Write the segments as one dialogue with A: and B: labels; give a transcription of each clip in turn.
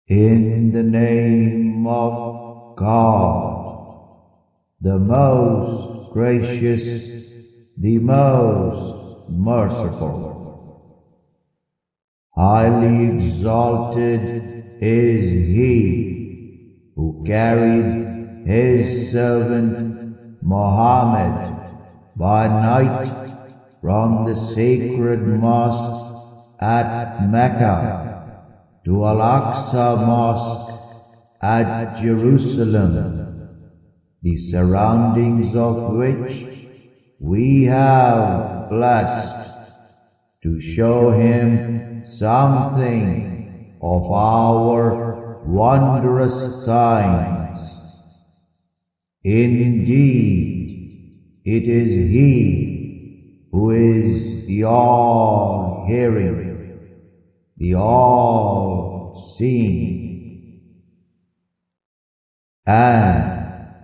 A: In the name of God, the most gracious, the most merciful. Highly exalted is He who carried His servant Muhammad by night from the sacred mosque at Mecca to Al Aqsa Mosque at Jerusalem, the surroundings of which we have blessed, to show him something of our wondrous signs. Indeed, it is He who is the all-hearing, the all-seeing. And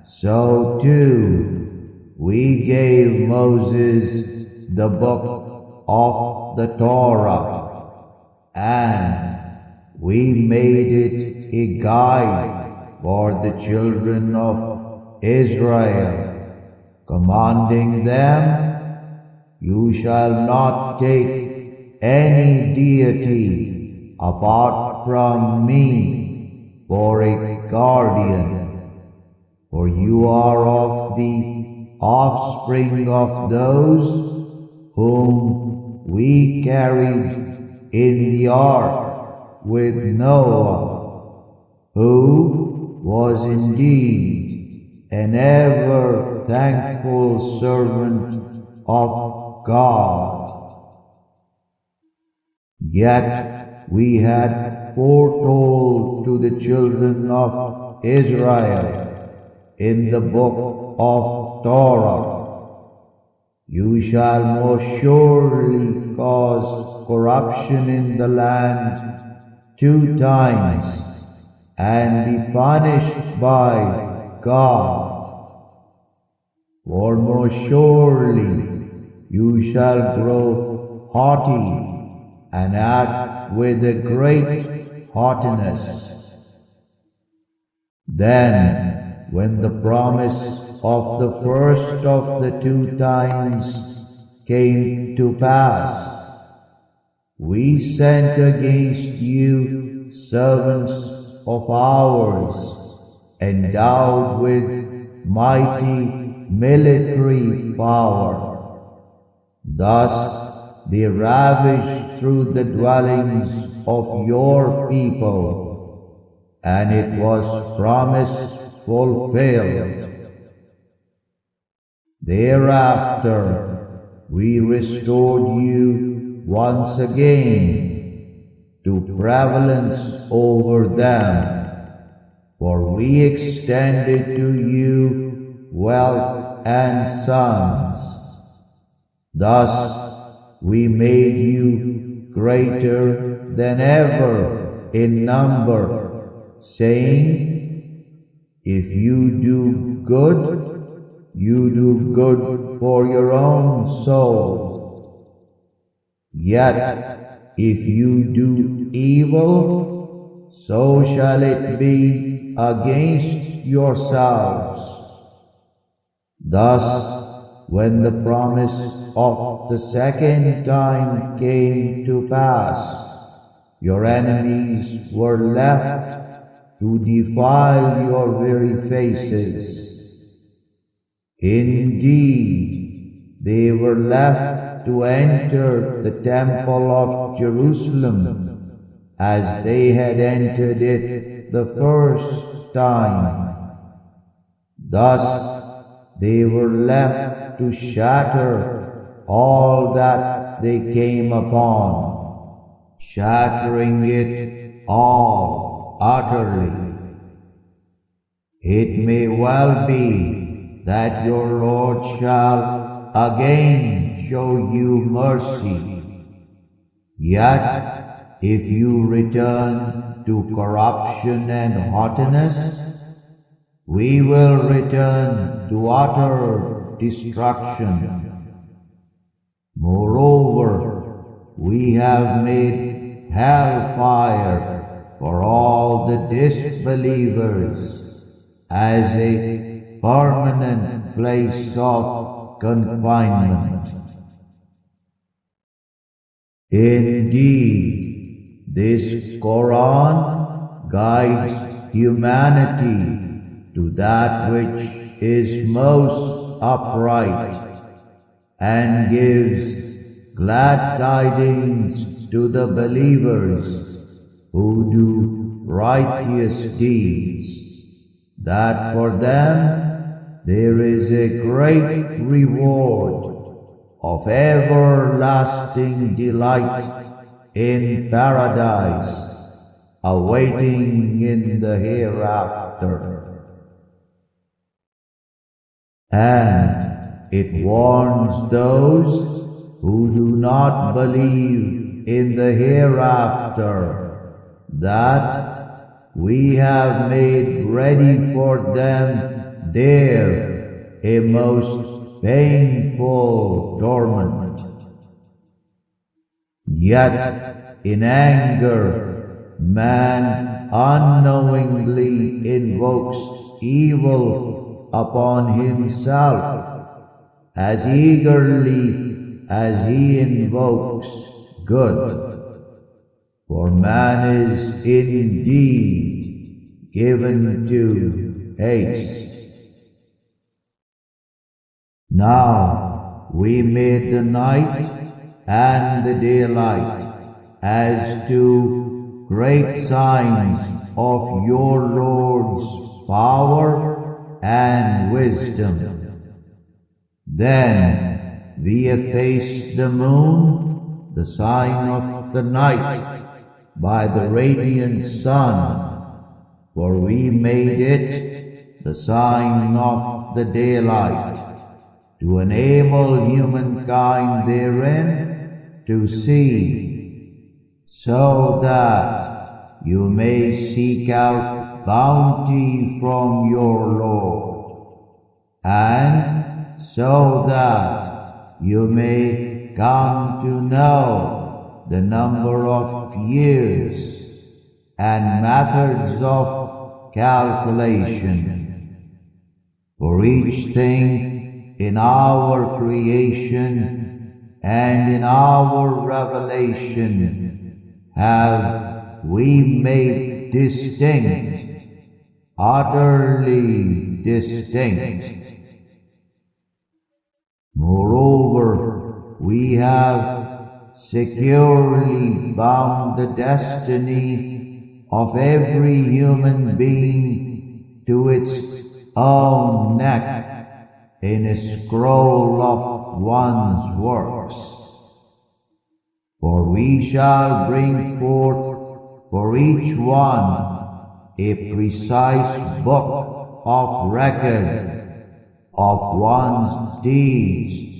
A: so too we gave Moses the book of the Torah, and we made it a guide for the children of Israel, commanding them, "You shall not take any deity apart from me for a guardian, for you are of the offspring of those whom we carried in the ark with Noah, who was indeed an ever thankful servant of God. Yet we had foretold to the children of Israel in the book of Torah, you shall most surely cause corruption in the land 2 times and be punished by God. For most surely you shall grow haughty and act with a great haughtiness. Then, when the promise of the first of the 2 times came to pass, we sent against you servants of ours, endowed with mighty military power. Thus they ravaged through the dwellings of your people, and it was promise fulfilled. Thereafter we restored you once again to prevalence over them, for we extended to you wealth and sons. Thus we made you greater than ever in number, saying, if you do good, you do good for your own soul. Yet if you do evil, so shall it be against yourselves. Thus, when the promise of the second time came to pass, your enemies were left to defile your very faces. Indeed, they were left to enter the temple of Jerusalem as they had entered it the first time. Thus, they were left to shatter all that they came upon, shattering it all utterly. It may well be that your Lord shall again show you mercy. Yet, if you return to corruption and haughtiness, we will return to utter destruction. Moreover, we have made hellfire for all the disbelievers as a permanent place of confinement. Indeed, this Quran guides humanity to that which is most upright and gives glad tidings to the believers who do righteous deeds, that for them there is a great reward of everlasting delight in paradise, awaiting in the hereafter. And it warns those who do not believe in the hereafter that we have made ready for them there a most painful torment. Yet in anger man unknowingly invokes evil upon himself as eagerly as he invokes good. For man is indeed given to haste. Now we made the night and the daylight as two great signs of your Lord's power and wisdom. Then we effaced the moon, the sign of the night, by the radiant sun, for we made it the sign of the daylight, to enable humankind therein to see, so that you may seek out bounty from your Lord, and so that you may come to know the number of years and methods of calculation. For each thing in our creation and in our revelation have we made distinct, utterly distinct. Moreover, we have securely bound the destiny of every human being to its own neck in a scroll of one's works. For we shall bring forth for each one a precise book of record of one's deeds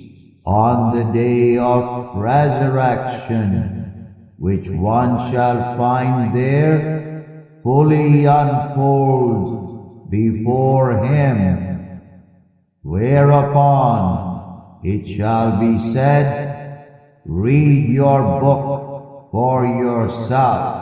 A: on the day of resurrection, which one shall find there fully unfold before him. Whereupon it shall be said, read your book for yourself.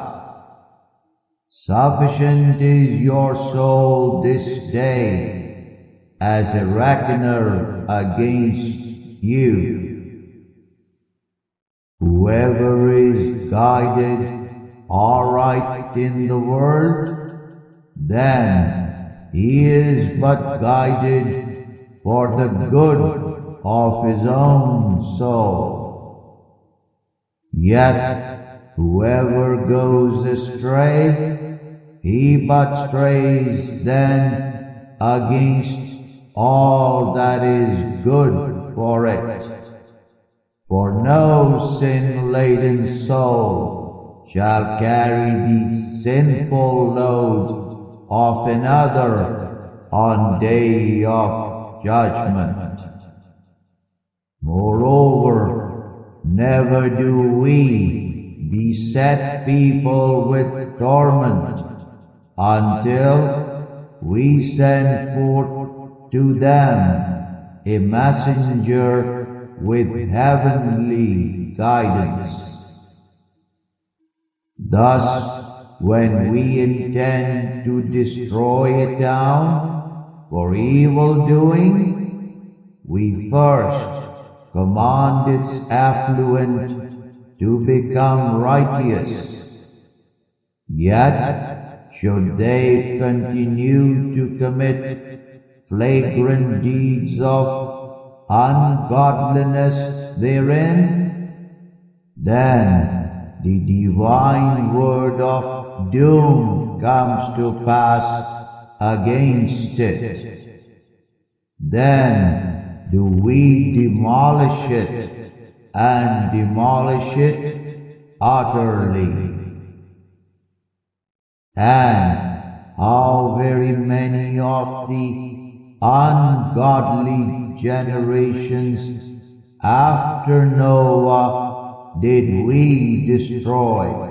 A: Sufficient is your soul this day as a reckoner against you. Whoever is guided aright in the world, then he is but guided for the good of his own soul. Yet whoever goes astray, he but strays then against all that is good for it. For no sin-laden soul shall carry the sinful load of another on day of judgment. Moreover, never do we beset people with torment until we send forth to them a messenger with heavenly guidance. Thus when we intend to destroy a town for evil doing, we first command its affluent to become righteous. Yet, should they continue to commit flagrant deeds of ungodliness therein, then the divine word of doom comes to pass against it. Then do we demolish it and demolish it utterly. And how very many of the ungodly generations after Noah did we destroy.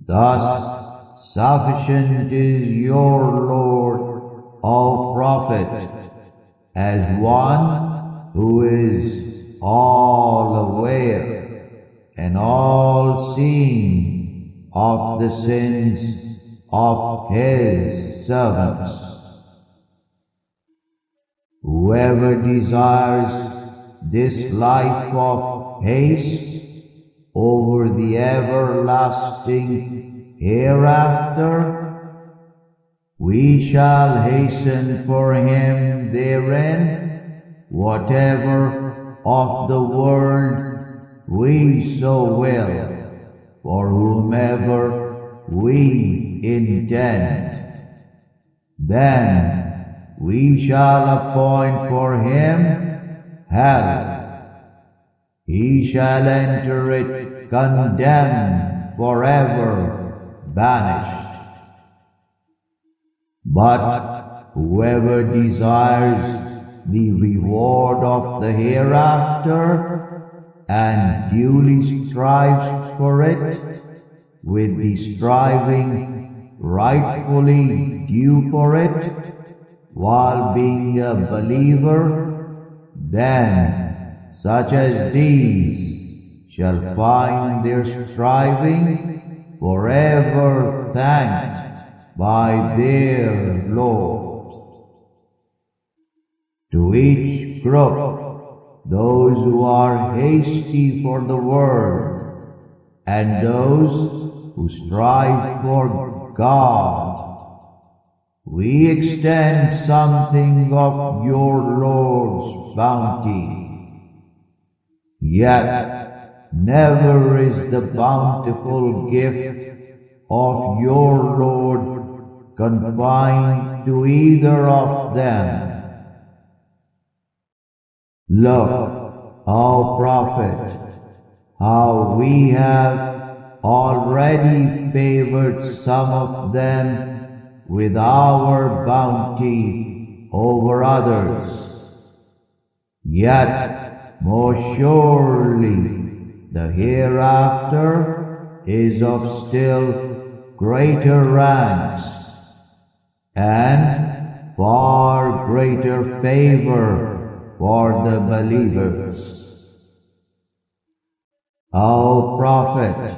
A: Thus sufficient is your Lord, O Prophet, as one who is all aware and all seeing of the sins of his servants. Whoever desires this life of haste over the everlasting hereafter, we shall hasten for him therein whatever of the world we so will, for whomever we intend. Then we shall appoint for him hell. He shall enter it condemned, forever banished. But whoever desires the reward of the hereafter and duly strives for it, with the striving rightfully due for it, while being a believer, then such as these shall find their striving forever thanked by their Lord. To each group, those who are hasty for the world, and those who strive for God, we extend something of your Lord's bounty. Yet never is the bountiful gift of your Lord confined to either of them. Look, O Prophet, how we have already favored some of them with our bounty over others. Yet more surely the hereafter is of still greater ranks and far greater favor for the believers. O Prophet,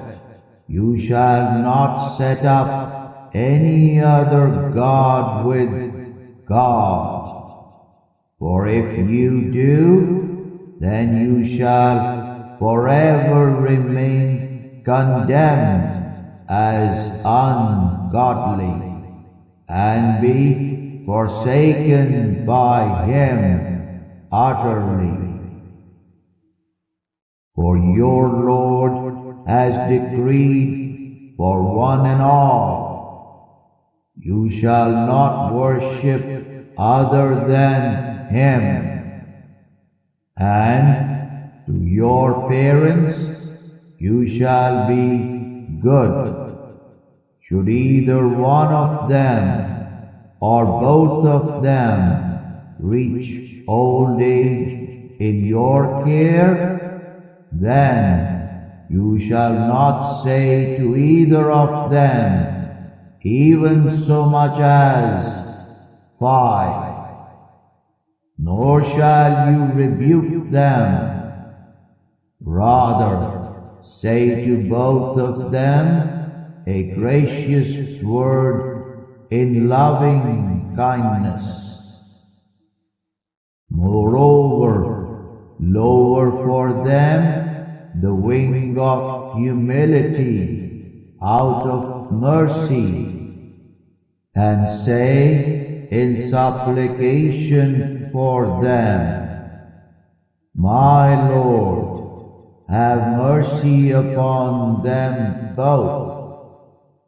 A: you shall not set up any other God with God, for if you do, then you shall forever remain condemned as ungodly, and be forsaken by him utterly. For your Lord has decreed for one and all, you shall not worship other than him, and to your parents you shall be good. Should either one of them or both of them reach old age in your care, then you shall not say to either of them even so much as fie, nor shall you rebuke them. Rather, say to both of them a gracious word in loving kindness. Moreover, lower for them the wing of humility out of mercy, and say in supplication for them, My Lord, have mercy upon them both,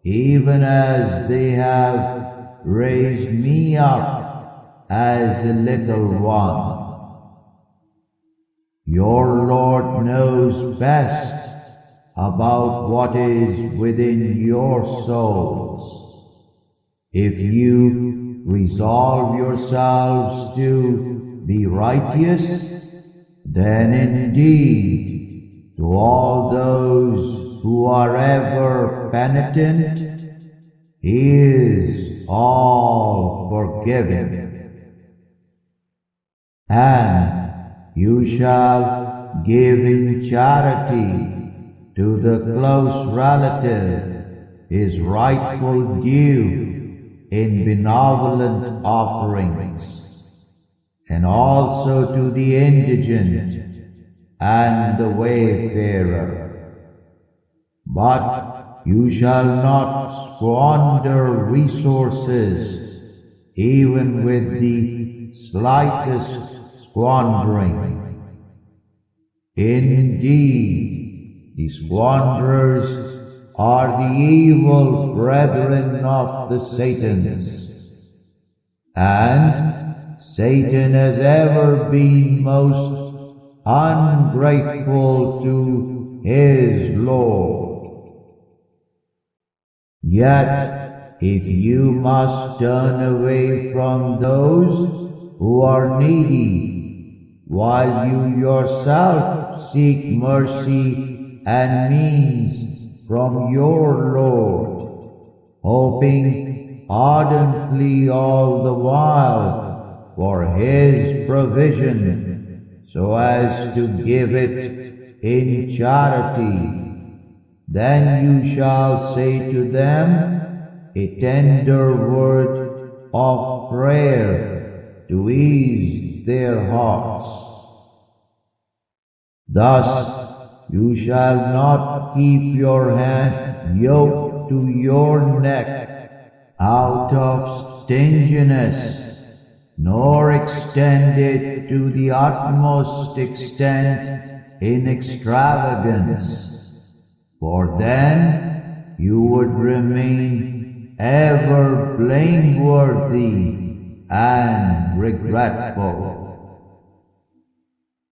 A: even as they have raised me up as a little one. Your Lord knows best about what is within your souls. If you resolve yourselves to be righteous, then indeed to all those who are ever penitent, He is all forgiving. And you shall give in charity to the close relative his rightful due in benevolent offerings, and also to the indigent and the wayfarer. But you shall not squander resources, even with the slightest squandering. Indeed, the squanderers are the evil brethren of the Satans, and Satan has ever been most ungrateful to his Lord. Yet, if you must turn away from those who are needy, while you yourself seek mercy and means from your Lord, hoping ardently all the while for His provision, so as to give it in charity, then you shall say to them a tender word of prayer to ease their hearts. Thus you shall not keep your hand yoked to your neck out of stinginess, nor extend it to the utmost extent in extravagance, for then you would remain ever blameworthy and regretful.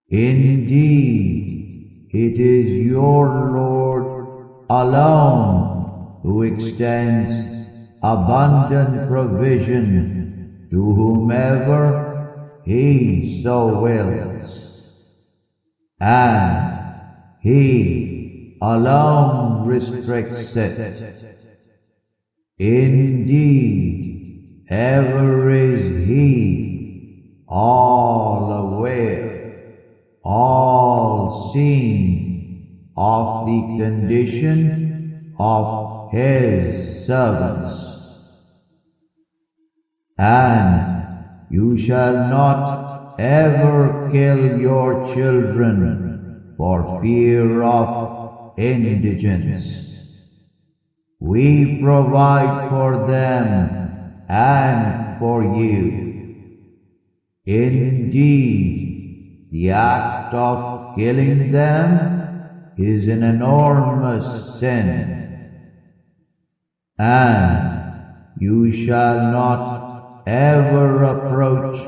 A: Indeed, it is your Lord alone who extends abundant provision to whomever He so wills, and He alone restricts it. Indeed, ever is He all aware, all seeing of the condition of His servants. And you shall not ever kill your children for fear of indigence. We provide for them and for you. Indeed, the act of killing them is an enormous sin, and you shall not ever approach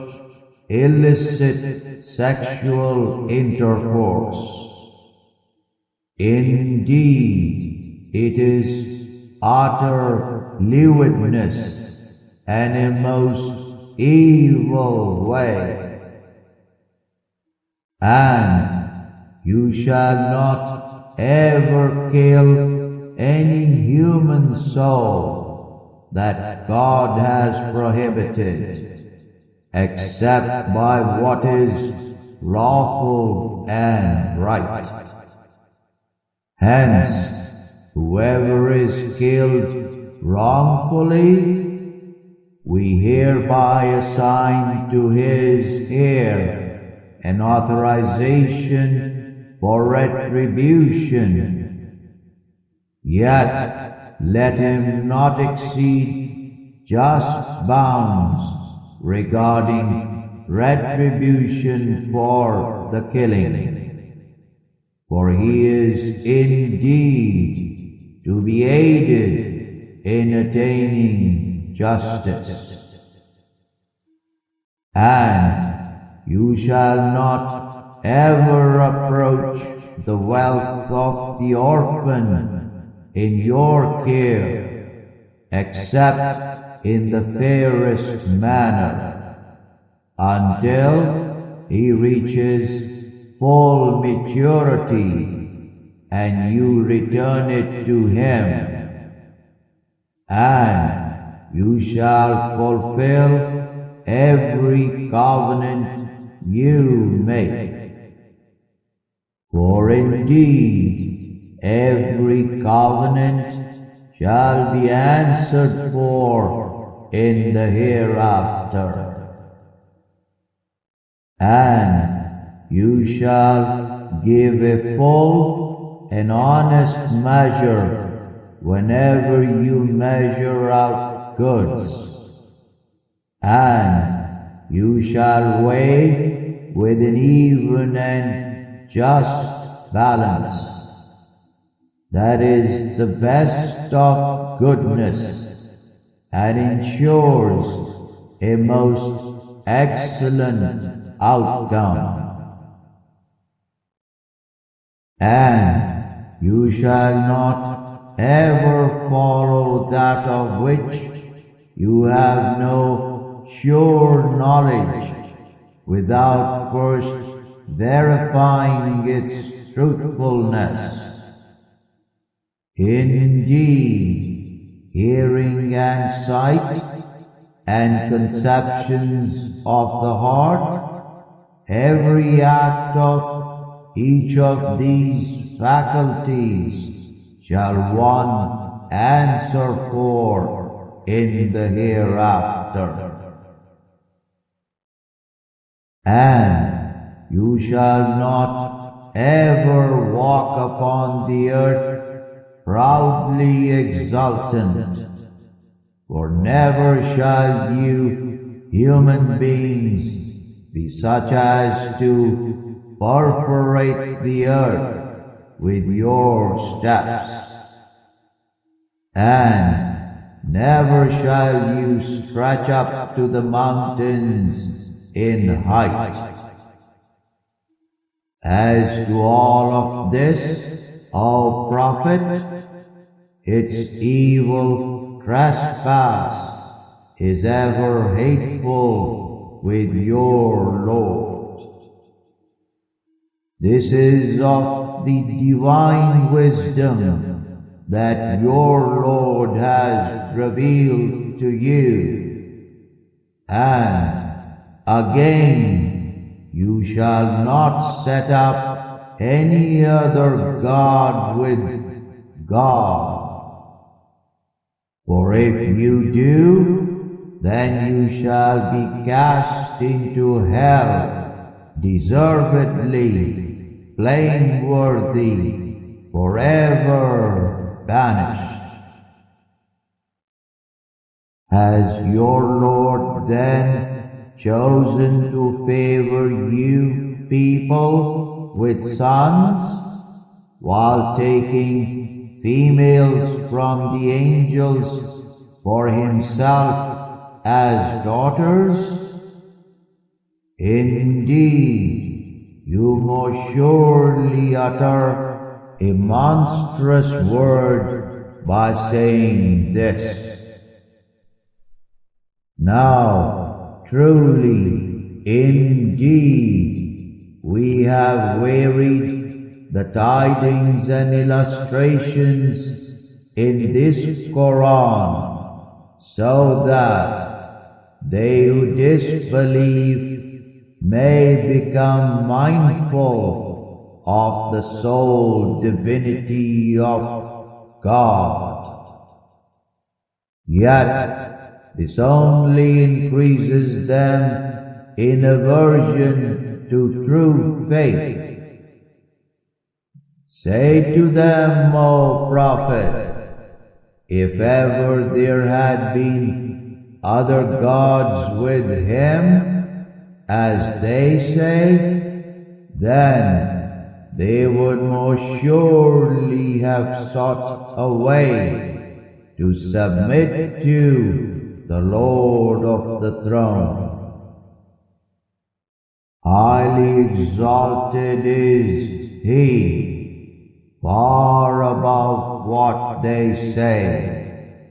A: illicit sexual intercourse. Indeed, it is utter lewdness and a most evil way. And you shall not ever kill any human soul that God has prohibited, except by what is lawful and right. Hence, whoever is killed wrongfully, we hereby assign to his heir an authorization for retribution. Yet let him not exceed just bounds regarding retribution for the killing, for he is indeed to be aided in attaining justice. And you shall not ever approach the wealth of the orphan in your care, except in the fairest manner, until he reaches full maturity, and you return it to him. And you shall fulfill every covenant you make. For indeed every covenant shall be answered for in the hereafter. And you shall give a full and honest measure whenever you measure out goods, and you shall weigh with an even and just balance. That is the best of goodness, and ensures a most excellent outcome. And you shall not ever follow that of which you have no sure knowledge, without first verifying its truthfulness. Indeed, hearing and sight and conceptions of the heart, every act of each of these faculties shall one answer for in the hereafter. And you shall not ever walk upon the earth proudly exultant, for never shall you human beings be such as to perforate the earth with your steps, and never shall you stretch up to the mountains in height. As to all of this, O Prophet, its evil trespass is ever hateful with your Lord. This is of the divine wisdom that your Lord has revealed to you. And again, you shall not set up any other god with God. For if you do, then you shall be cast into hell, deservedly blameworthy, forever banished. Has your Lord then chosen to favor you people with sons, while taking females from the angels for himself as daughters? Indeed, you most surely utter a monstrous word by saying this. Now, truly, indeed, we have wearied the tidings and illustrations in this Quran, so that they who disbelieve may become mindful of the sole divinity of God. Yet this only increases them in aversion to true faith. Say to them, O Prophet, if ever there had been other gods with him, as they say, then they would most surely have sought a way to submit to the Lord of the throne. Highly exalted is He, far above what they say,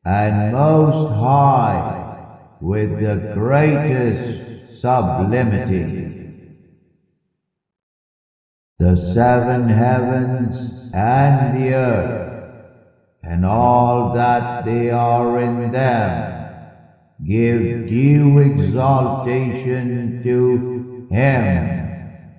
A: and most high with the greatest sublimity. The seven heavens and the earth, and all that they are in them, give due exaltation to Him.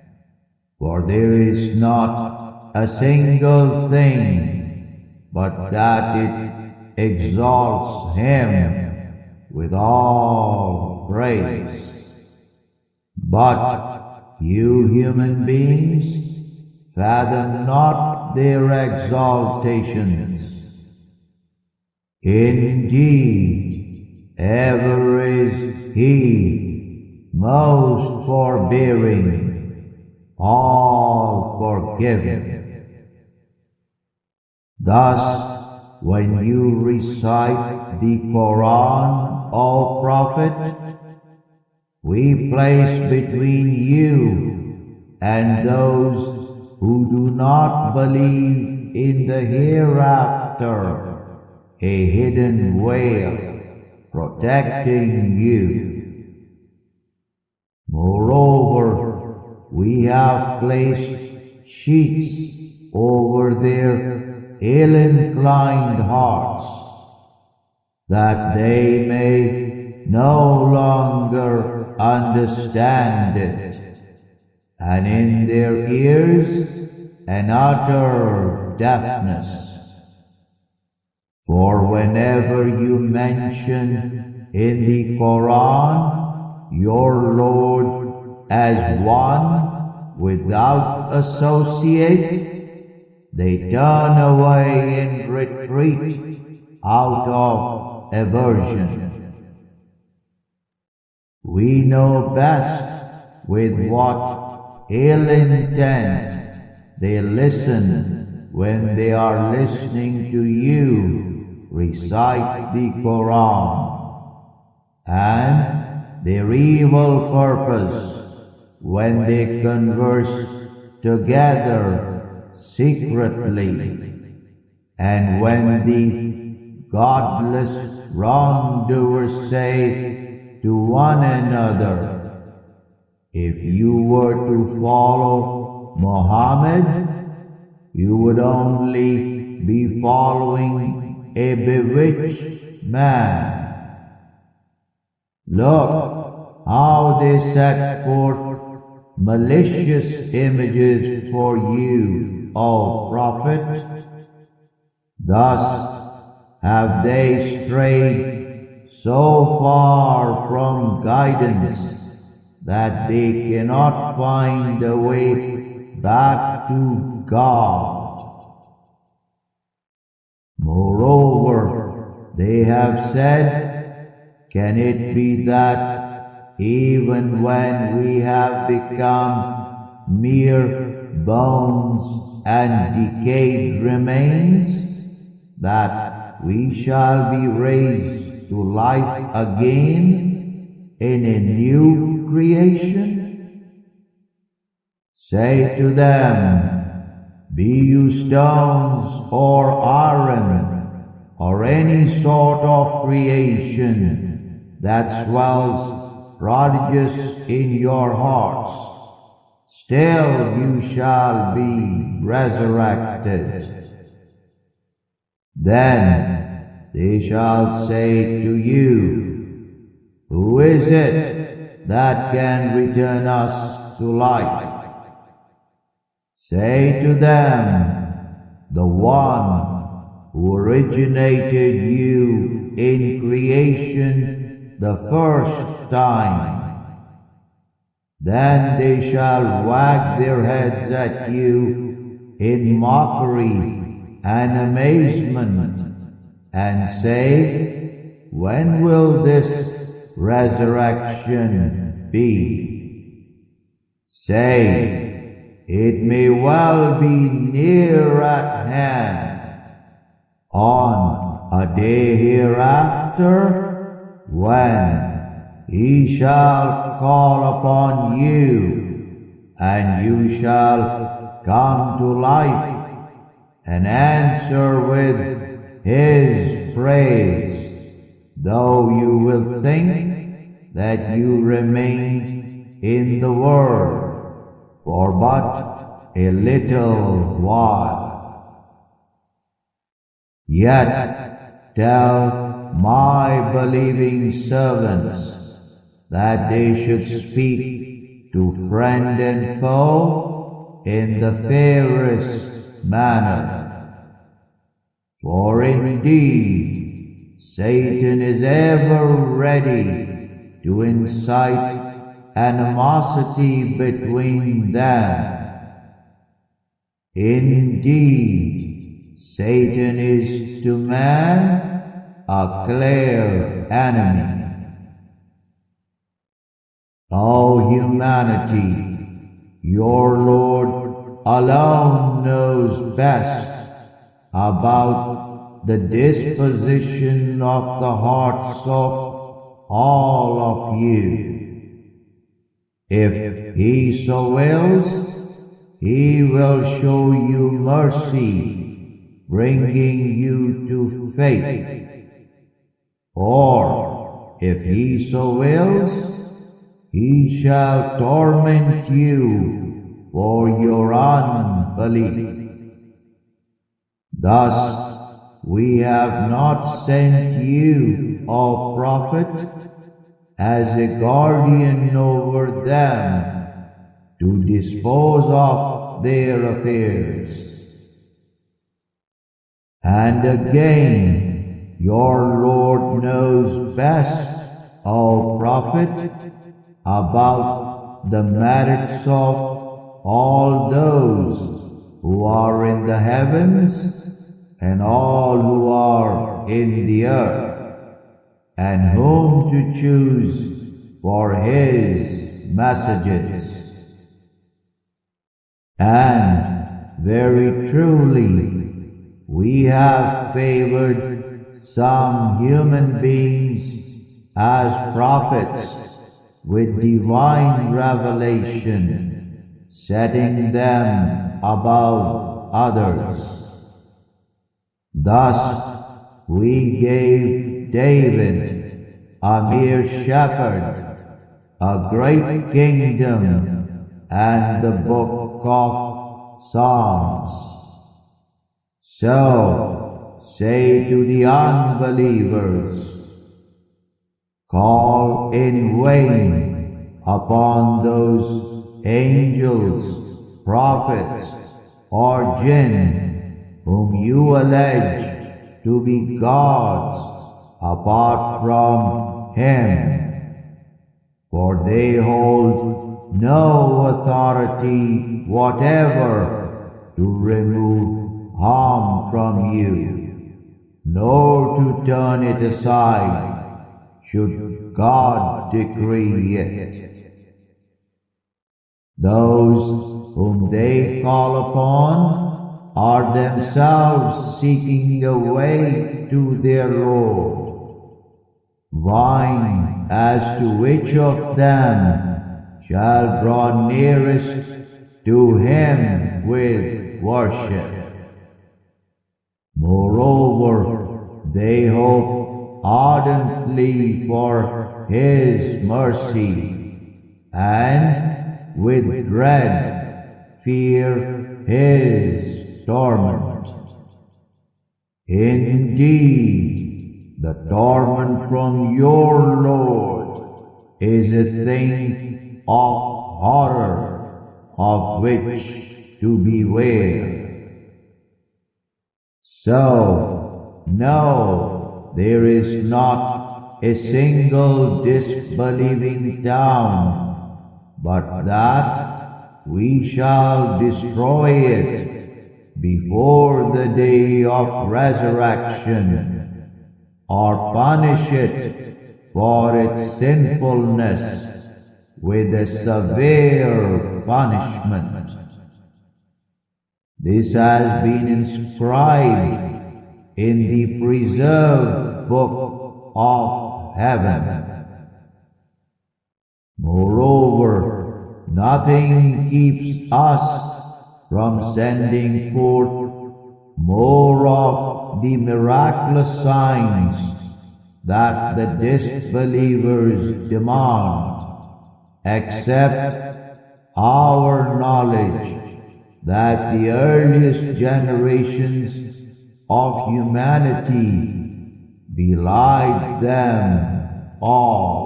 A: For there is not a single thing but that it exalts Him with all praise. But you human beings fathom not their exaltations. Indeed, ever is He most forbearing, all forgiving. Thus, when you recite the Quran, O Prophet, we place between you and those who do not believe in the hereafter a hidden veil protecting you. Moreover, we have placed sheets over their ill-inclined hearts, that they may no longer understand it, and in their ears an utter deafness. For whenever you mention in the Quran your Lord as one without associate, they turn away and retreat out of aversion. We know best with what ill intent they listen when they are listening to you recite the Quran, and their evil purpose when they converse together secretly, and when the godless wrongdoers say to one another, if you were to follow Muhammad, you would only be following a bewitched man. Look how they set forth malicious images for you, O Prophet. Thus have they strayed so far from guidance that they cannot find a way back to God. Moreover, they have said, can it be that even when we have become mere bones and decayed remains, that we shall be raised to life again in a new creation? Say to them, be you stones or iron, or any sort of creation that swells prodigious in your hearts, still you shall be resurrected. Then they shall say to you, who is it that can return us to life? Say to them, the one who originated you in creation the first time. Then they shall wag their heads at you in mockery and amazement, and say, when will this resurrection be? Say, it may well be near at hand, on a day hereafter, when he shall call upon you, and you shall come to life, and answer with his praise, though you will think that you remained in the world for but a little while. Yet tell my believing servants that they should speak to friend and foe in the fairest manner. For indeed, Satan is ever ready to incite animosity between them. Indeed, Satan is to man a clear enemy. O humanity, your Lord alone knows best about the disposition of the hearts of all of you. If he so wills, he will show you mercy, bringing you to faith. Or, if he so wills, he shall torment you for your unbelief. Thus, we have not sent you, O Prophet, as a guardian over them to dispose of their affairs. And again, your Lord knows best, O Prophet, about the merits of all those who are in the heavens and all who are in the earth, and whom to choose for his messages. And very truly, we have favored some human beings as prophets with divine revelation, setting them above others. Thus, we gave David, a mere shepherd, a great kingdom, and the book of Psalms. So, say to the unbelievers, call in vain upon those angels, prophets, or jinn whom you allege to be gods apart from him, for they hold no authority whatever to remove harm from you, nor to turn it aside, should God decree it. Those whom they call upon are themselves seeking a way to their Lord, vying as to which of them shall draw nearest to him with worship. Moreover, they hope ardently for his mercy, and with dread fear his torment. Indeed, the torment from your Lord is a thing of horror, of which to beware. So, no, there is not a single disbelieving town, but that we shall destroy it before the day of resurrection, or punish it for its sinfulness with a severe punishment. This has been inscribed in the preserved book of heaven. Moreover, nothing keeps us from sending forth more of the miraculous signs that the disbelievers demand, except our knowledge that the earliest generations of humanity belied them all.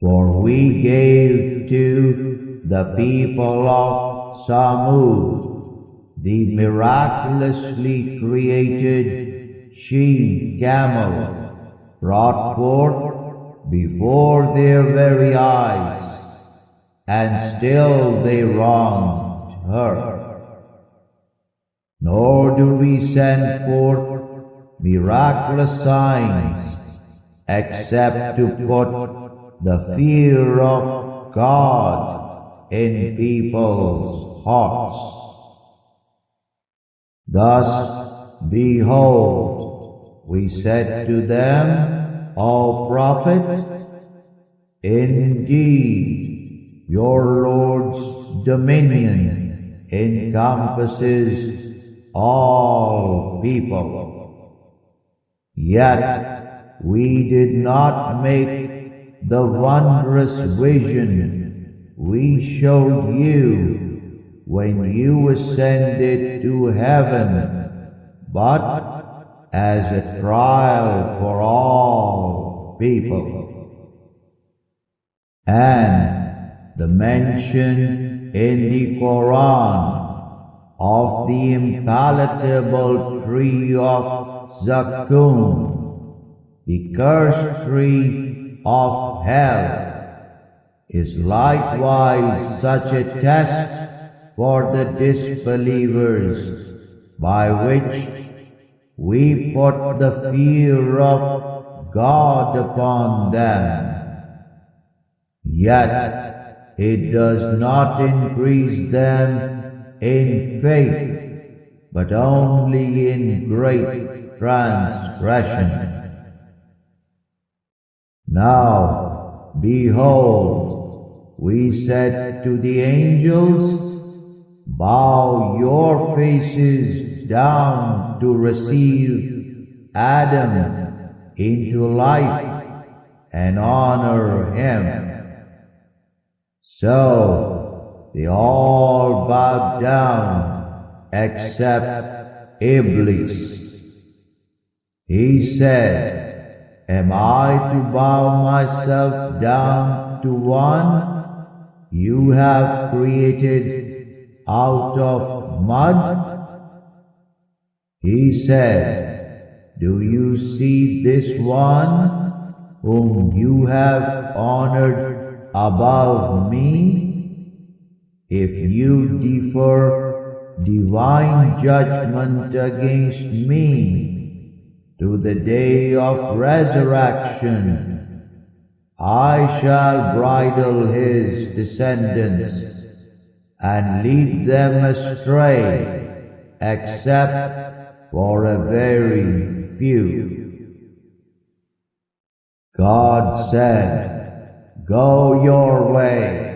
A: For we gave to the people of Samud the miraculously created she-camel brought forth before their very eyes, and still they wronged her. Nor do we send forth miraculous signs except to put the fear of God in people's hearts. Thus, behold, we said to them, O Prophet, indeed, your Lord's dominion encompasses all people. Yet we did not make the wondrous vision we showed you when you ascended to heaven, but as a trial for all people. And the mention in the Quran of the impalatable tree of Zaqqum, the cursed tree of hell, is likewise such a test for the disbelievers, by which we put the fear of God upon them. Yet it does not increase them in faith, but only in great transgression. Now, behold, we said to the angels, bow your faces down to receive Adam into life and honor him. So they all bowed down except Iblis. He said, am I to bow myself down to one you have created out of mud? He said, do you see this one whom you have honored above me? If you defer divine judgment against me to the day of resurrection, I shall bridle his descendants and lead them astray, except for a very few. God said, go your way,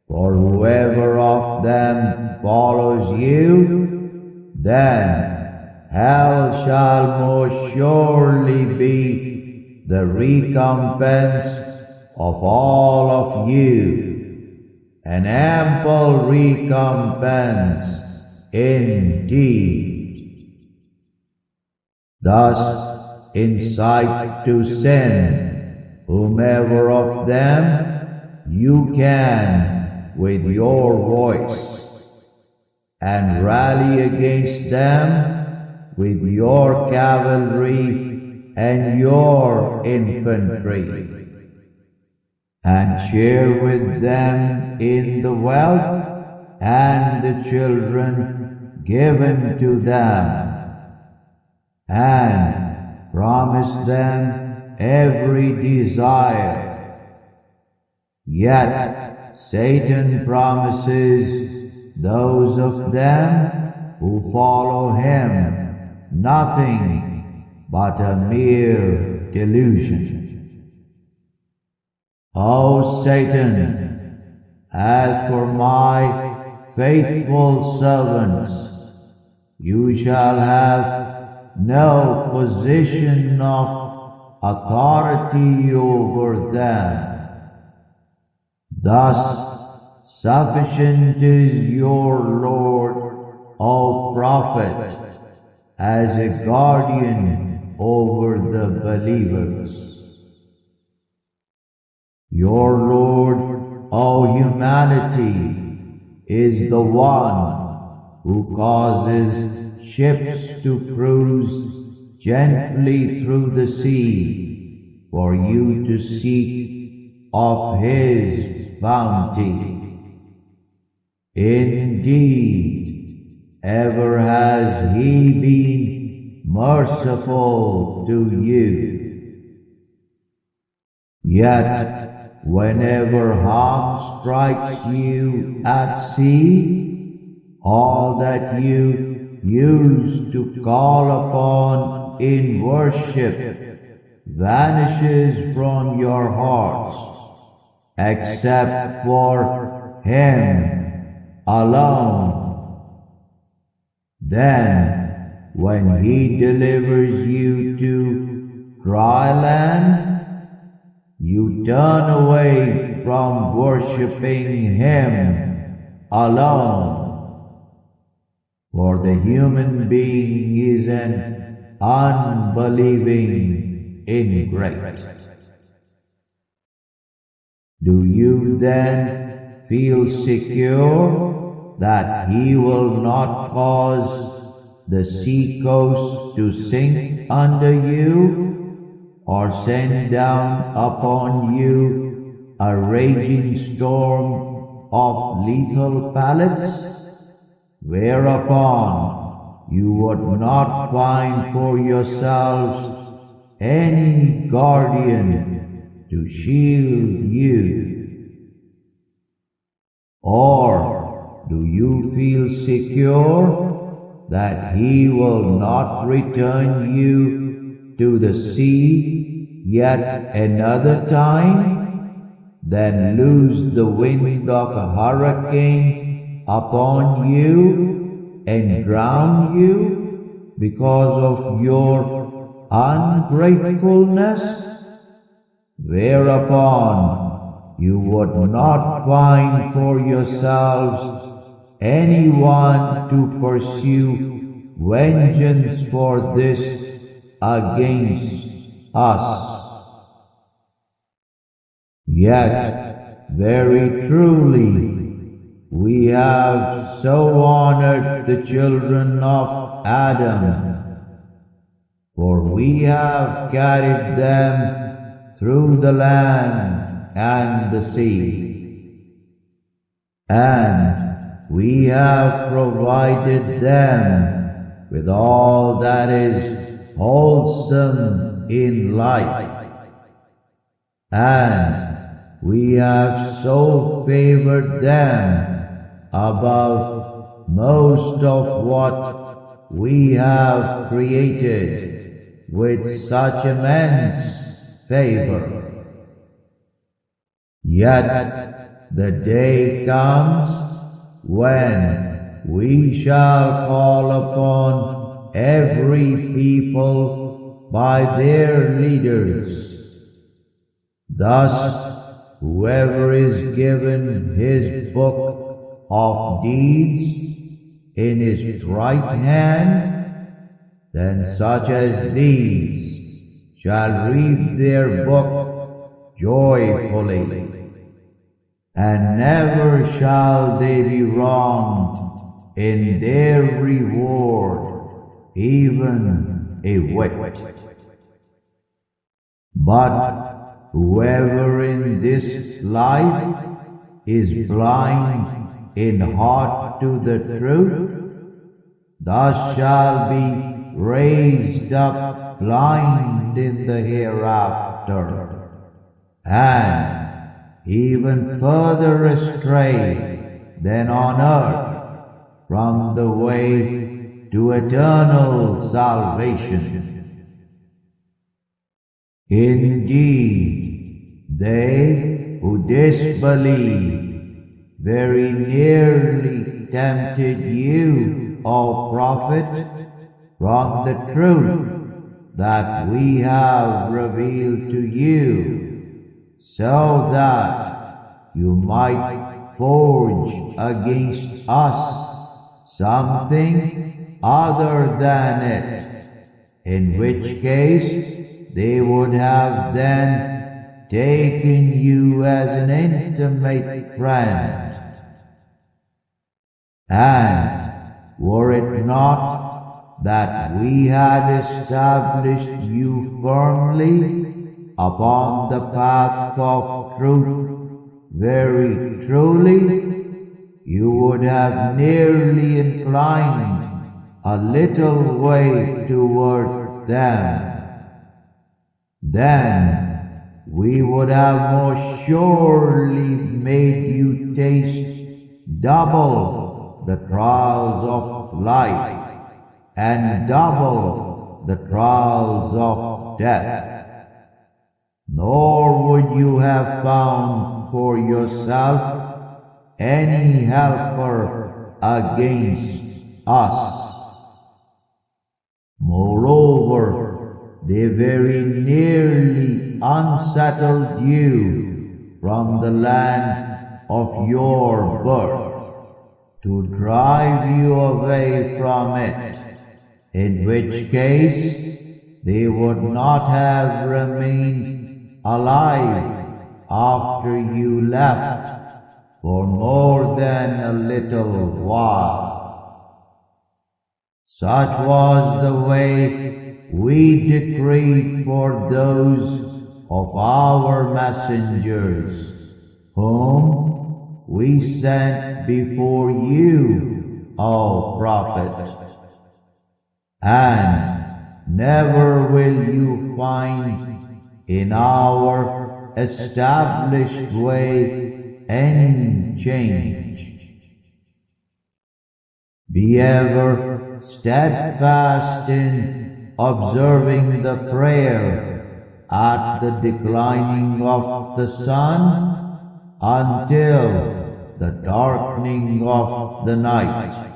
A: for whoever of them follows you, then hell shall most surely be the recompense of all of you, an ample recompense indeed. Thus incite to sin whomever of them you can with your voice, and rally against them with your cavalry and your infantry, and share with them in the wealth and the children given to them, and promise them every desire. Yet Satan promises those of them who follow him nothing but a mere delusion. O Satan, as for my faithful servants, you shall have no position of authority over them. Thus sufficient is your Lord, O Prophet, as a guardian over the believers. Your Lord, O humanity, is the one who causes ships to cruise gently through the sea for you to seek of his bounty. Indeed, ever has he been merciful to you. Yet, whenever harm strikes you at sea, all that you used to call upon in worship vanishes from your hearts, except for him alone. Then, when he delivers you to dry land, you turn away from worshipping him alone. For the human being is an unbelieving ingrate. Do you then feel secure that he will not cause the sea coast to sink under you, or send down upon you a raging storm of lethal pellets, whereupon you would not find for yourselves any guardian to shield you? Or do you feel secure that he will not return you to the sea yet another time, then lose the wind of a hurricane upon you and drown you because of your ungratefulness, whereupon you would not find for yourselves anyone to pursue vengeance for this against us? Yet, very truly, we have so honored the children of Adam, for we have carried them through the land and the sea, and we have provided them with all that is wholesome in life, and we have so favored them above most of what we have created with such immense favor. Yet the day comes when we shall call upon every people by their leaders. Thus, whoever is given his book of deeds in his right hand, then such as these shall read their book joyfully, and never shall they be wronged in their reward, even a whit. But whoever in this life is blind in heart to the truth, thus shall be raised up blind in the hereafter, and even further astray than on earth from the way to eternal salvation. Indeed, they who disbelieve very nearly tempted you, O Prophet, from the truth that we have revealed to you, so that you might forge against us something other than it, in which case they would have then taken you as an intimate friend. And were it not that we had established you firmly upon the path of truth, very truly, you would have nearly inclined a little way toward them. Then we would have more surely made you taste double the trials of life and double the trials of death. Nor would you have found for yourself any helper against us. Moreover, they very nearly unsettled you from the land of your birth to drive you away from it, in which case they would not have remained alive after you left for more than a little while. Such was the way we decreed for those of our messengers, whom we sent before you, O Prophet. And never will you find in our established way any change. Be ever steadfast in observing the prayer at the declining of the sun until the darkening of the night.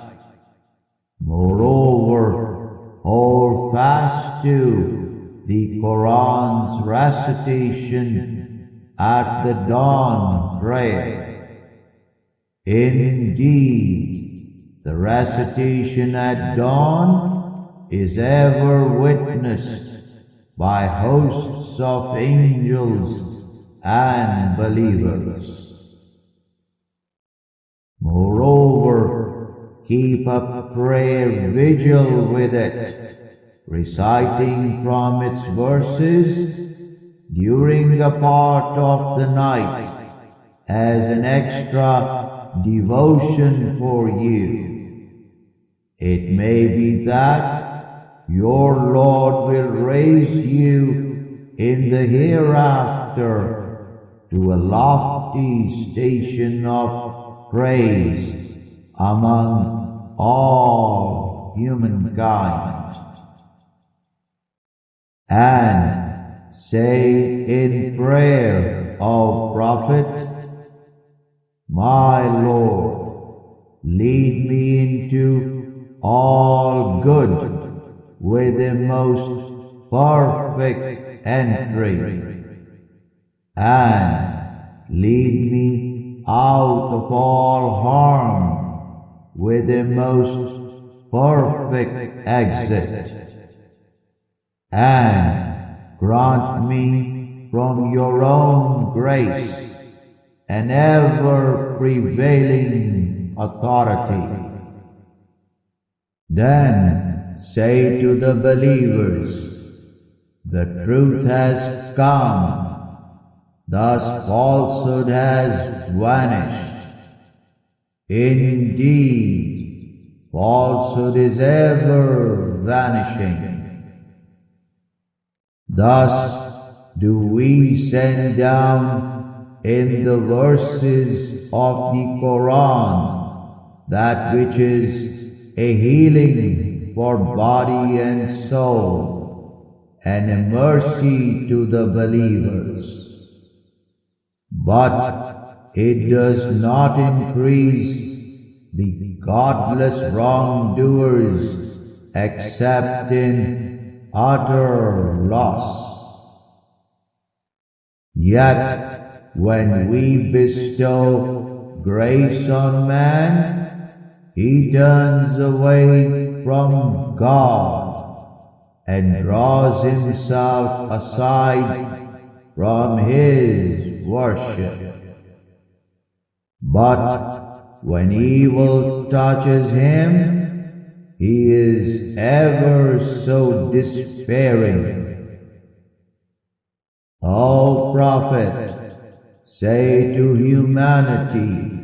A: Moreover, hold fast to the Quran's recitation at the dawn prayer. Indeed, the recitation at dawn is ever witnessed by hosts of angels and believers. Moreover, keep up prayer vigil with it, reciting from its verses during a part of the night as an extra devotion for you. It may be that your Lord will raise you in the hereafter to a lofty station of praise among all humankind. And say in prayer, O Prophet, My Lord, lead me into all good with the most perfect entry, and lead me out of all harm with the most perfect exit, and grant me from your own grace an ever prevailing authority. Then say to the believers, the truth has come, thus falsehood has vanished. Indeed, falsehood is ever vanishing. Thus do we send down in the verses of the Quran that which is a healing for body and soul, and a mercy to the believers. But it does not increase the godless wrongdoers except in utter loss. Yet when we bestow grace on man, he turns away from God and draws himself aside from his worship. But when evil touches him, he is ever so despairing. O Prophet, say to humanity,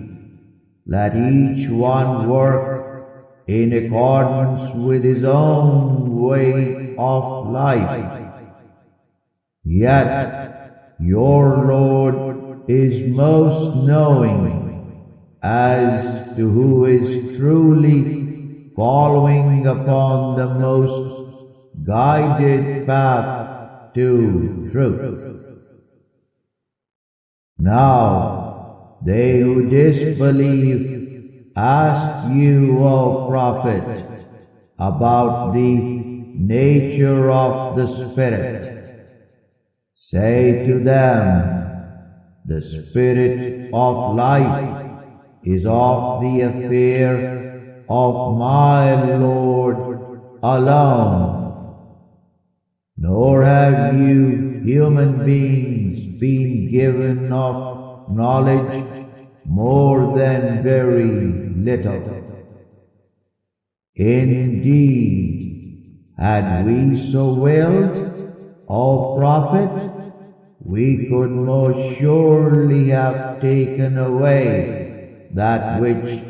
A: let each one work in accordance with his own way of life. Yet your Lord is most knowing as to who is truly following upon the most guided path to truth. Now, they who disbelieve ask you, O Prophet, about the nature of the Spirit. Say to them, the Spirit of life is of the affair of my Lord alone. Nor have you human beings been given of knowledge more than very little. Indeed, had we so willed, O Prophet, we could most surely have taken away that which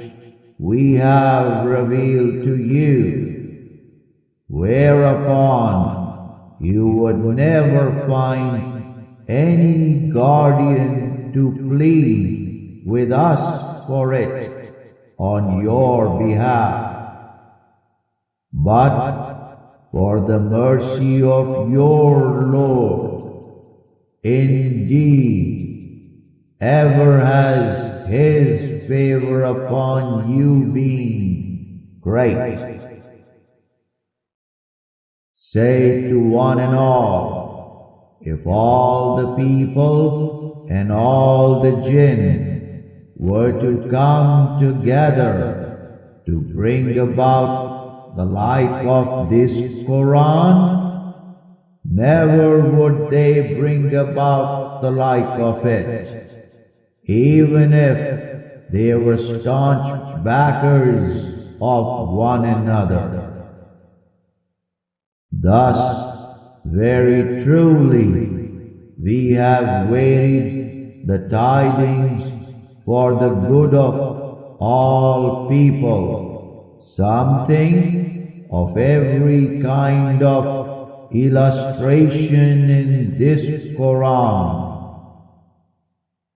A: we have revealed to you, whereupon you would never find any guardian to plead with us for it on your behalf. But for the mercy of your Lord, indeed, ever has his favor upon you been great. Say to one and all, if all the people and all the jinn were to come together to bring about the like of this Quran, never would they bring about the like of it, even if they were staunch backers of one another. Thus, very truly, we have weighed the tidings for the good of all people, something of every kind of illustration in this Quran.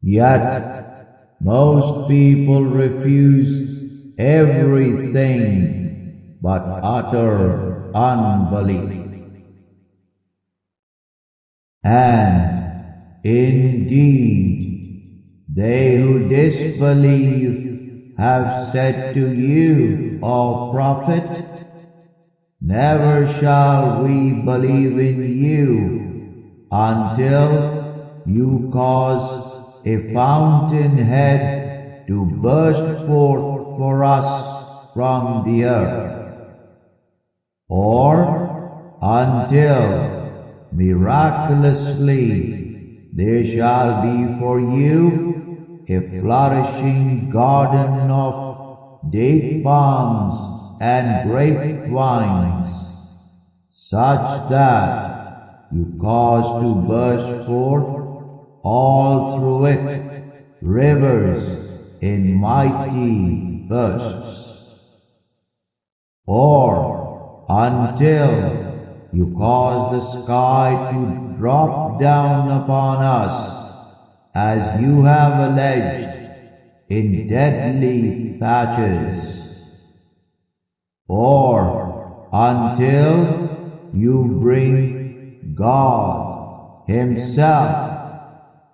A: Yet, most people refuse everything but utter unbelief. And indeed, they who disbelieve have said to you, O Prophet, never shall we believe in you until you cause a fountainhead to burst forth for us from the earth, or until miraculously there shall be for you a flourishing garden of date palms and grapevines, such that you cause to burst forth all through it rivers in mighty bursts, or until you cause the sky to drop down upon us, as you have alleged, in deadly patches, or until you bring God Himself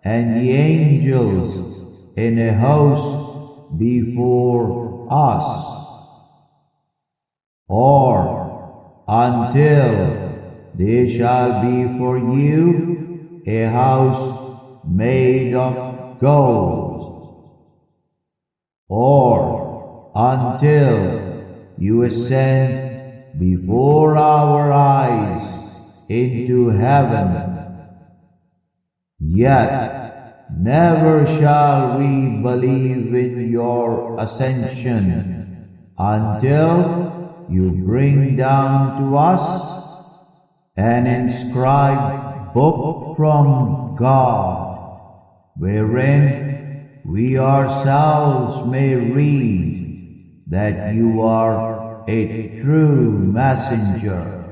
A: and the angels in a host before us, or until there shall be for you a house made of gold, or until you ascend before our eyes into heaven. Yet never shall we believe in your ascension until you bring down to us an inscribed book from God, wherein we ourselves may read that you are a true messenger.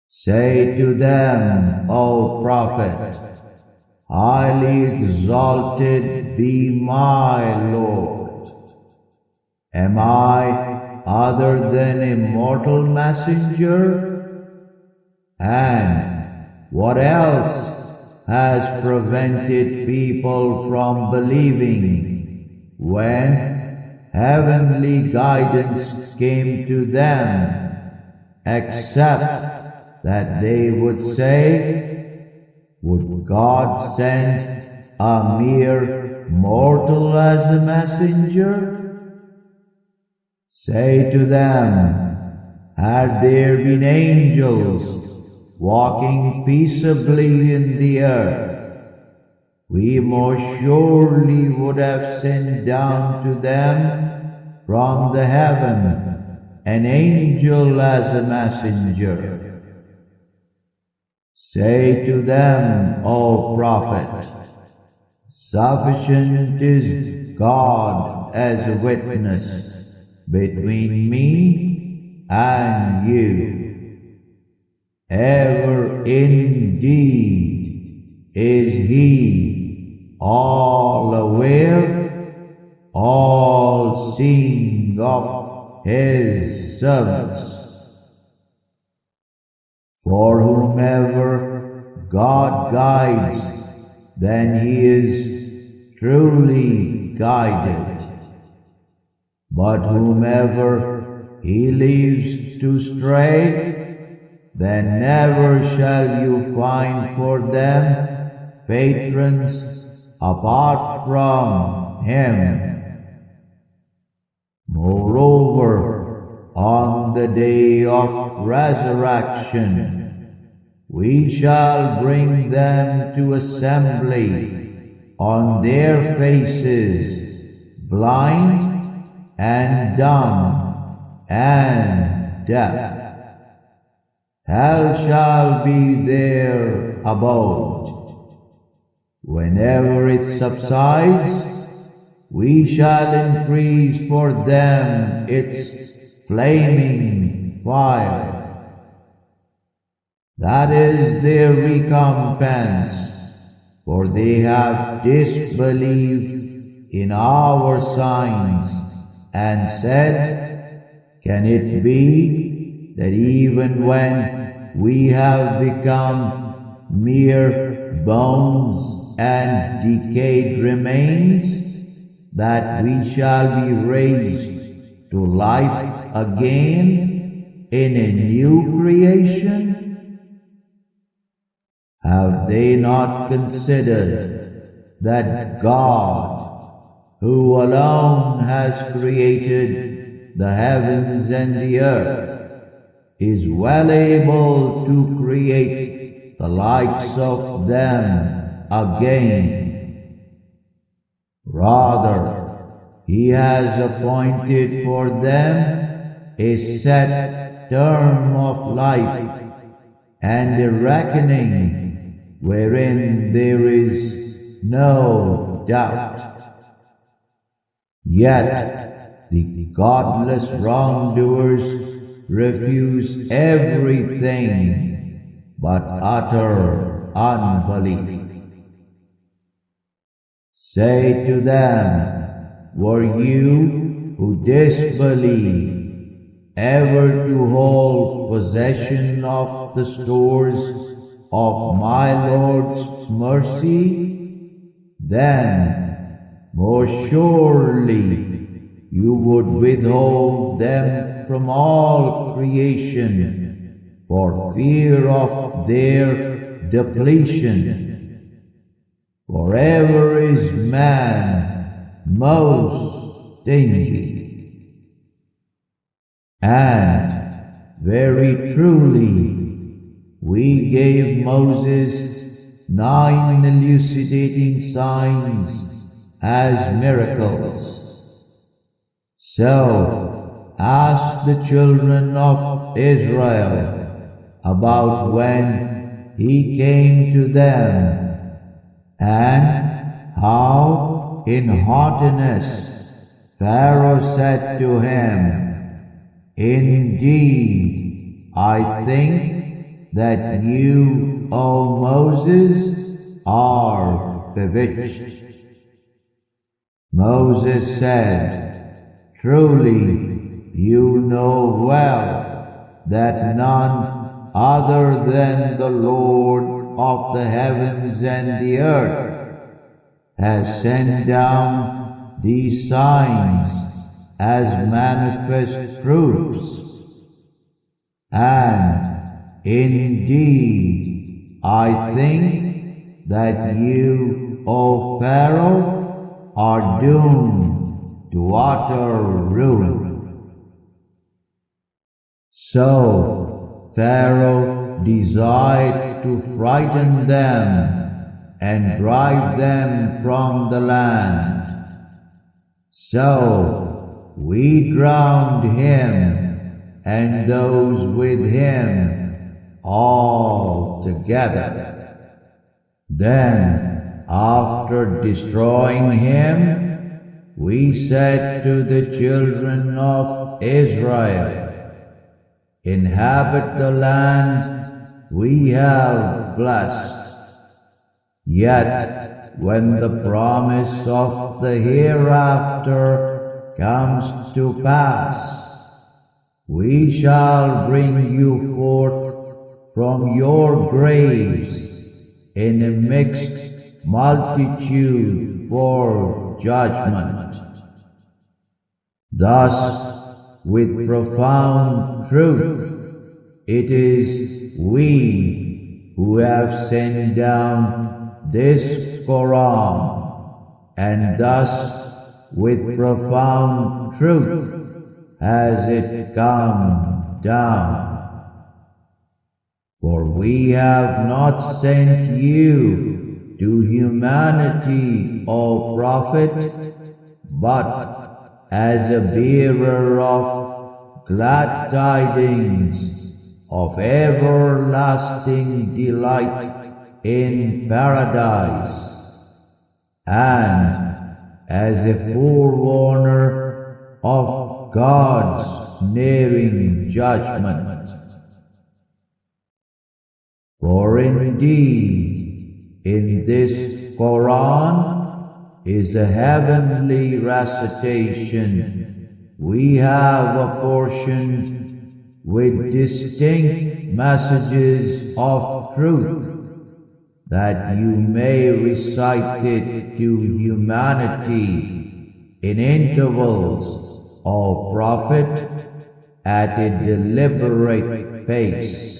A: Say to them, O Prophet, highly exalted be my Lord. Am I other than a mortal messenger? And what else has prevented people from believing when heavenly guidance came to them, except that they would say, would God send a mere mortal as a messenger? Say to them, had there been angels walking peaceably in the earth, we most surely would have sent down to them from the heaven an angel as a messenger. Say to them, O Prophet, sufficient is God as a witness between me and you. Ever indeed is He all aware, all seeing of His servants. For whomever God guides, then he is truly guided. But whomever He leaves to stray, then never shall you find for them patrons apart from Him. Moreover, on the day of resurrection, we shall bring them to assembly on their faces, blind and dumb and deaf. Hell shall be their abode. Whenever it subsides, we shall increase for them its flaming fire. That is their recompense, for they have disbelieved in our signs and said, can it be that even when we have become mere bones and decayed remains, that we shall be raised to life again in a new creation? Have they not considered that God, who alone has created the heavens and the earth, is well able to create the likes of them again? Rather, He has appointed for them a set term of life and a reckoning wherein there is no doubt. Yet the godless wrongdoers refuse everything but utter unbelief. Say to them, were you who disbelieve ever to hold possession of the stores of my Lord's mercy? Then most surely you would withhold them from all creation for fear of their depletion. Forever is man most stingy. And very truly, we gave Moses 9 elucidating signs as miracles. So ask the children of Israel about when he came to them, and how in haughtiness Pharaoh said to him, indeed, I think that you, O Moses, are bewitched. Moses said, truly, you know well that none other than the Lord of the heavens and the earth has sent down these signs as manifest proofs. And indeed, I think that you, O Pharaoh, are doomed to utter ruin. So Pharaoh desired to frighten them and drive them from the land. So we drowned him and those with him all together. Then, after destroying him, we said to the children of Israel, inhabit the land we have blessed. Yet when the promise of the hereafter comes to pass, we shall bring you forth from your graves in a mixed multitude for judgment. Thus, with profound truth, it is we who have sent down this Quran, and thus with profound truth has it come down. For we have not sent you to humanity, O Prophet, but as a bearer of glad tidings of everlasting delight in paradise, and as a forewarner of God's nearing judgment. For indeed, in this Quran is a heavenly recitation we have apportioned with distinct messages of truth, that you may recite it to humanity in intervals, O Prophet, at a deliberate pace.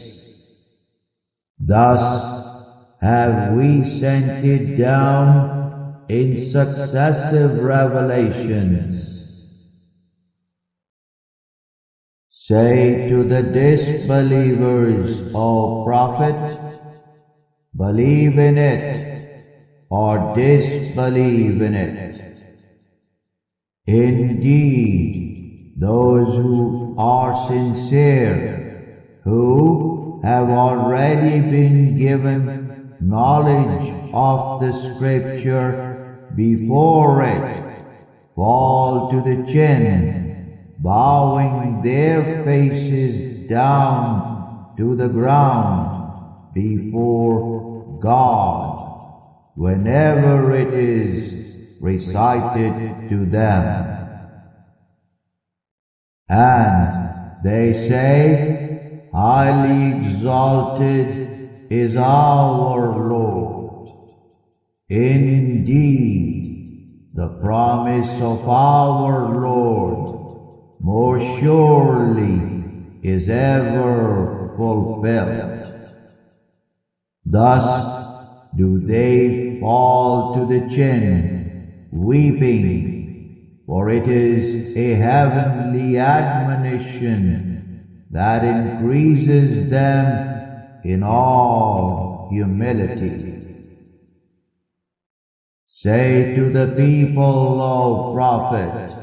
A: Thus have we sent it down in successive revelations. Say to the disbelievers, O Prophet, believe in it or disbelieve in it. Indeed, those who are sincere, who have already been given knowledge of the scripture before it, fall to the chin, bowing their faces down to the ground before God whenever it is recited to them. And they say, highly exalted is our Lord. Indeed, the promise of our Lord most surely is ever fulfilled. Thus do they fall to the chin, weeping, for it is a heavenly admonition that increases them in all humility. Say to the people, O Prophet,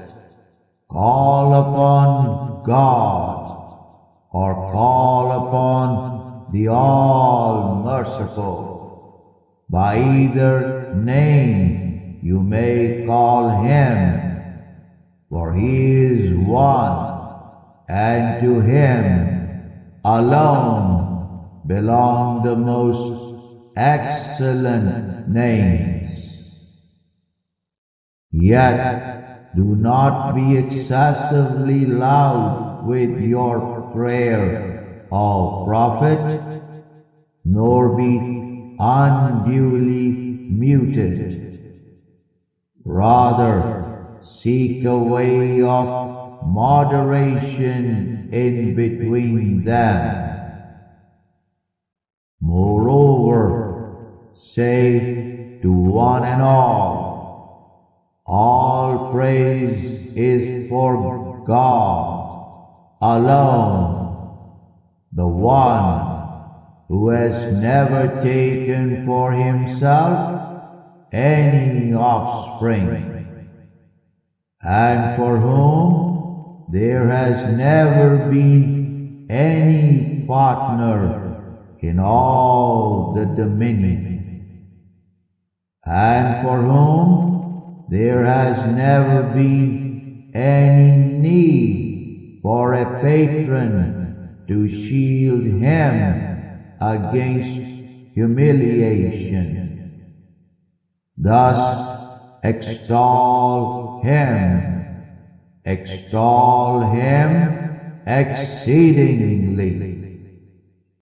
A: call upon God, or call upon the All-Merciful. By either name you may call him, for he is one, and to him alone belong the most excellent names. Yet do not be excessively loud with your prayer, O Prophet, nor be unduly muted. Rather, seek a way of moderation in between them. Moreover, say to one and all praise is for God alone, the one who has never taken for himself any offspring, and for whom there has never been any partner in all the dominion, and for whom there has never been any need for a patron to shield him against humiliation. Thus extol him exceedingly.